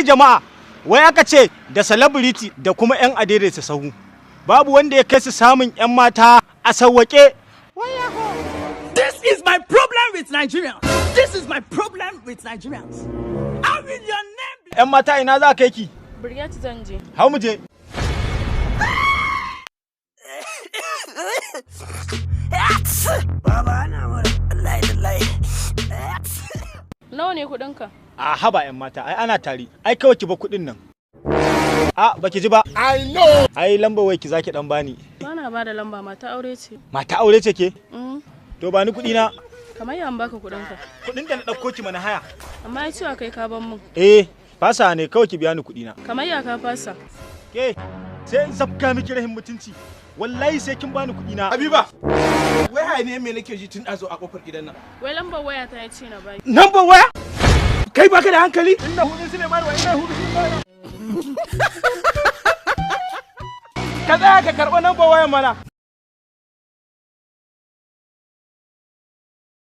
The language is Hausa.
Kai jama'a, wai aka ce da celebrity da kuma 'yan adaidaita sahu. Babu wanda ya kai su samun 'yan mata a sawwake. This is my problem with Nigerians. This is my problem with Nigerians. How will your name be? 'Yan mata ina za kai ki? Brigade zan je. Hau mu je. Baba na mura. Wallahi. Nawa ne kuɗinka? A haba 'yan mata, ai ana tari. Ai kawai ki ba kuɗin nan. A baki ji ba. I know. Ai lamba wai ki zaki dan bani. Bana ba da lamba, mata aure ce. Mata aure ce ke? To ba ni kuɗi na. Kamar yan baka kuɗinka. Kuɗin da na ɗauko ki mana haya. Amma ya cewa kai ka ban mun. Fasa ne kawai ki biya ni kuɗi na. Kamar ya ka fasa. Ke sai in zabga miki rahin mutunci. Wallahi sai kin bani kuɗi na. Habiba. Wai haye ne me nake ji tun ɗazo a kofar gidan nan. Wai lambar waya ta ya ce na bai. Lambar waya? Kai baka da hankali? Inda hudu su ne marwa, inda hudu su ne. Ka tsaya ka karɓa lambar wayan mana.